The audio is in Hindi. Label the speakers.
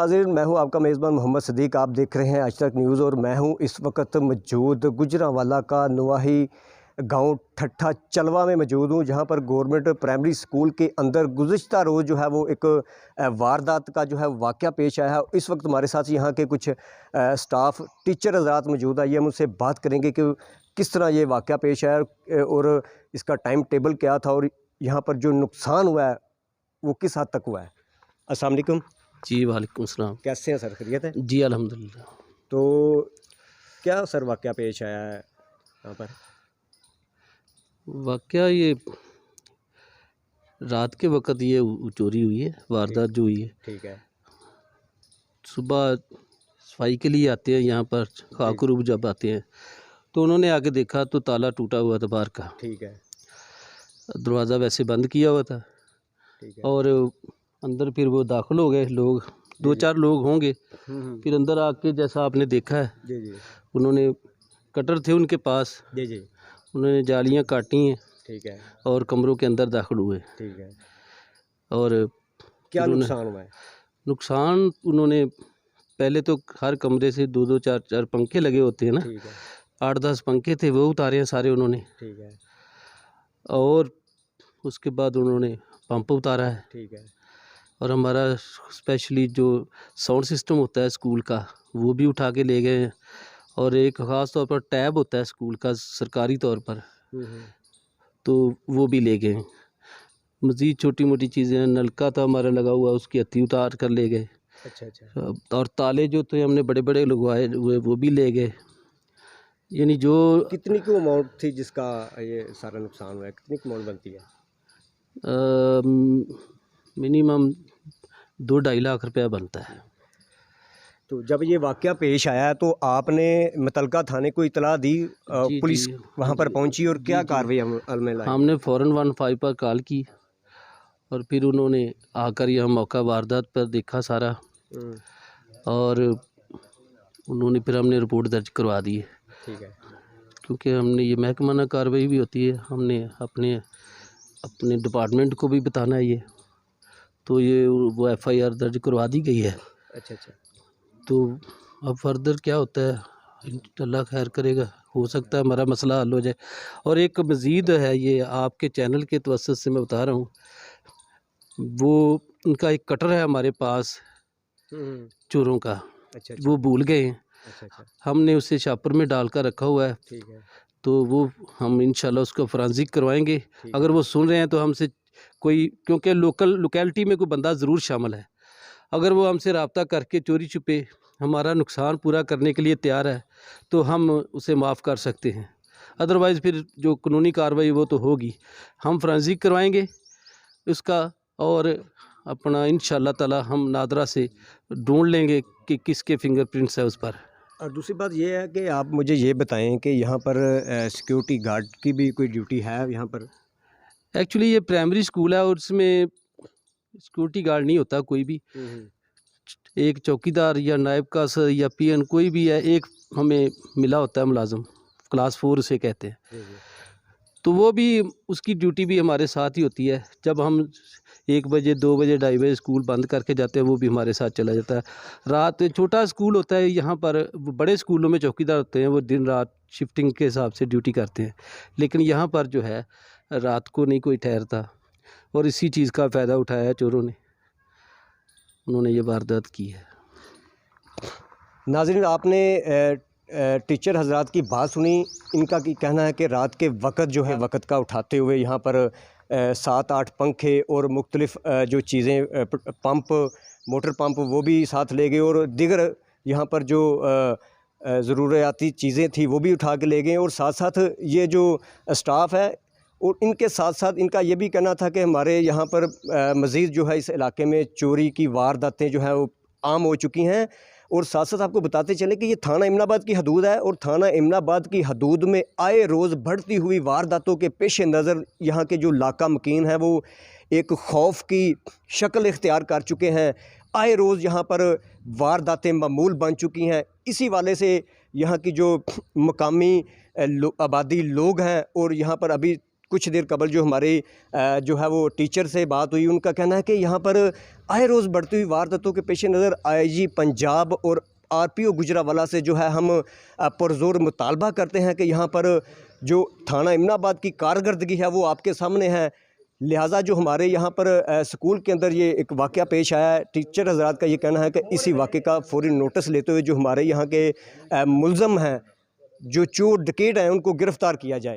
Speaker 1: नाज़रीन, मैं हूं आपका मेज़बान मोहम्मद सदीक। आप देख रहे हैं आज तक न्यूज़ और मैं हूं इस वक्त मौजूद गुजरांवाला का नवाही गांव ठट्ठा चलवा में मौजूद हूं, जहां पर गवर्नमेंट प्राइमरी स्कूल के अंदर गुज़िश्ता रोज़ जो है वो एक वारदात का जो है वाक़या पेश आया है। इस वक्त हमारे साथ यहां के कुछ स्टाफ टीचर हज़रात मौजूद आइए हम उनसे बात करेंगे कि किस तरह ये वाक़या पेश आया और इसका टाइम टेबल क्या था और यहाँ पर जो नुकसान हुआ है वो किस हद तक हुआ है। अस्सलाम वालेकुम।
Speaker 2: जी वालेकुम सलाम।
Speaker 1: कैसे हैं सर, खैरियत है?
Speaker 2: जी अल्हम्दुलिल्लाह।
Speaker 1: तो क्या सर वाक़या पेश आया है यहाँ पर?
Speaker 2: वाक़या ये रात के वक़्त ये चोरी हुई है, वारदात जो हुई है।
Speaker 1: ठीक है।
Speaker 2: सुबह सफाई के लिए आते हैं यहाँ पर, खाकरूब जब आते हैं तो उन्होंने आके देखा तो ताला टूटा हुआ था बाहर का।
Speaker 1: ठीक है।
Speaker 2: दरवाज़ा वैसे बंद किया हुआ था
Speaker 1: ठीक है।
Speaker 2: और अंदर फिर वो दाखिल हो गए लोग, दो चार लोग होंगे। फिर अंदर आके जैसा आपने देखा है,
Speaker 1: जी जी
Speaker 2: उन्होंने कटर थे उनके पास,
Speaker 1: जी जी।
Speaker 2: उन्होंने जालियाँ काटी हैं
Speaker 1: ठीक है।
Speaker 2: और कमरों के अंदर दाखिल हुए।
Speaker 1: ठीक है।
Speaker 2: और
Speaker 1: क्या
Speaker 2: उन्होंने
Speaker 1: नुकसान हुआ है?
Speaker 2: नुकसान उन्होंने पहले तो हर कमरे से दो दो चार चार पंखे लगे होते हैं ना,
Speaker 1: ठीक है।
Speaker 2: 8-10 पंखे थे, वो उतारे हैं सारे उन्होंने।
Speaker 1: ठीक है।
Speaker 2: और उसके बाद उन्होंने पंप उतारा है।
Speaker 1: ठीक है।
Speaker 2: और हमारा स्पेशली जो साउंड सिस्टम होता है स्कूल का, वो भी उठा के ले गए हैं। और एक ख़ास तौर पर टैब होता है स्कूल का सरकारी तौर पर, तो वो भी ले गए हैं। मज़ीद छोटी मोटी चीज़ें, नलका था हमारा लगा हुआ, उसकी हत्ती उतार कर ले गए।
Speaker 1: अच्छा अच्छा।
Speaker 2: और ताले जो थे हमने बड़े बड़े लगवाए हुए वो भी ले गए। यानी जो
Speaker 1: कितनी की अमाउंट थी जिसका ये सारा नुकसान हुआ है? कितनी की अमाउंट बनती है?
Speaker 2: मिनिमम 2-2.5 लाख रुपया बनता है।
Speaker 1: तो जब ये वाक़या पेश आया तो आपने मुतलका थाने को इतला दी?
Speaker 2: जी
Speaker 1: पुलिस
Speaker 2: जी
Speaker 1: वहाँ पर पहुँची और क्या कार्रवाई अमल में लाई?
Speaker 2: हमने फ़ौरन 15 पर कॉल की और फिर उन्होंने आकर यह मौका वारदात पर देखा सारा, और उन्होंने फिर हमने रिपोर्ट दर्ज करवा दी है।
Speaker 1: ठीक है।
Speaker 2: क्योंकि हमने ये महकमाना कार्रवाई भी होती है, हमने अपने अपने डिपार्टमेंट को भी बताना है ये, तो ये वो FIR दर्ज करवा दी गई है।
Speaker 1: अच्छा अच्छा।
Speaker 2: तो अब फर्दर क्या होता है अल्लाह खैर करेगा, हो सकता है हमारा मसला हल हो जाए। और एक मज़ीद है, ये आपके चैनल के तवज्जुह से मैं बता रहा हूँ, वो उनका एक कटर है हमारे पास चोरों का।
Speaker 1: अच्छा अच्छा।
Speaker 2: वो भूल गए हैं।
Speaker 1: अच्छा अच्छा।
Speaker 2: हमने उसे शापर में डाल कर रखा हुआ है।
Speaker 1: ठीक है।
Speaker 2: तो वो हम इंशाल्लाह उसको फोरेंसिक करवाएंगे। अगर वो सुन रहे हैं तो हमसे कोई, क्योंकि लोकेलिटी में कोई बंदा ज़रूर शामिल है, अगर वो हमसे रब्ता करके चोरी छुपे हमारा नुकसान पूरा करने के लिए तैयार है तो हम उसे माफ़ कर सकते हैं। अदरवाइज़ फिर जो कानूनी कार्रवाई वो तो होगी। हम फोरेंसिक करवाएंगे उसका और अपना इंशाल्लाह ताला हम नादरा से ढूंढ लेंगे कि किसके फिंगरप्रिंट्स है उस पर।
Speaker 1: और दूसरी बात ये है कि आप मुझे ये बताएं कि यहाँ पर सिक्योरिटी गार्ड की भी कोई ड्यूटी है यहाँ पर?
Speaker 2: एक्चुअली ये प्राइमरी स्कूल है और इसमें सिक्योरिटी गार्ड नहीं होता कोई भी। एक चौकीदार या नायब का सर या PN कोई भी है, एक हमें मिला होता है मुलाजम, क्लास 4 उसे कहते हैं। तो वो भी, उसकी ड्यूटी भी हमारे साथ ही होती है। जब हम 1 बजे 2 बजे 2:30 बजे स्कूल बंद करके जाते हैं वो भी हमारे साथ चला जाता है। रात छोटा स्कूल होता है यहाँ पर, बड़े स्कूलों में चौकीदार होते हैं, वो दिन रात शिफ्टिंग के हिसाब से ड्यूटी करते हैं, लेकिन यहाँ पर जो है रात को नहीं कोई ठहरता। और इसी चीज़ का फ़ायदा उठाया है चोरों ने, उन्होंने ये वारदात की है।
Speaker 1: नाज़रीन, आपने टीचर हजरात की बात सुनी। इनका की कहना है कि रात के वक़्त जो है वक़्त का उठाते हुए यहाँ पर 7-8 पंखे और मुख्तलिफ़ जो चीज़ें, पंप, मोटर पंप वो भी साथ ले गए और दीगर यहाँ पर जो ज़रूरियाती चीज़ें थी वो भी उठा के ले गए। और साथ साथ ये जो स्टाफ है और इनके साथ साथ इनका ये भी कहना था कि हमारे यहाँ पर मज़ीद जो है इस इलाके में चोरी की वारदातें जो है वो आम हो चुकी हैं। और साथ साथ आपको बताते चले कि ये थाना इमनाबाद की हदूद है और थाना इमनाबाद की हदूद में आए रोज़ बढ़ती हुई वारदातों के पेश नज़र यहाँ के जो लाका मकीन है वो एक खौफ की शक्ल इख्तियार कर चुके हैं। आए रोज़ यहाँ पर वारदातें मामूल बन चुकी हैं। इसी वाले से यहाँ की जो मकामी आबादी लोग हैं और यहाँ पर अभी कुछ देर कबल जो हमारे जो है वो टीचर से बात हुई, उनका कहना है कि यहाँ पर आए रोज़ बढ़ती हुई वारदातों के पेश नज़र आईजी पंजाब और आरपीओ गुजरावाला से जो है हम पुरजोर मुतालबा करते हैं कि यहाँ पर जो थाना इमनाबाद की कारकर्दगी है वो आपके सामने है। लिहाजा जो हमारे यहाँ पर स्कूल के अंदर ये एक वाक़या पेश आया है, टीचर हज़रात का ये कहना है कि इसी वाक़े का फ़ौरी नोटिस लेते हुए जो हमारे यहाँ के मुलज़म हैं, जो चोर डकैत हैं, उनको गिरफ़्तार किया जाए।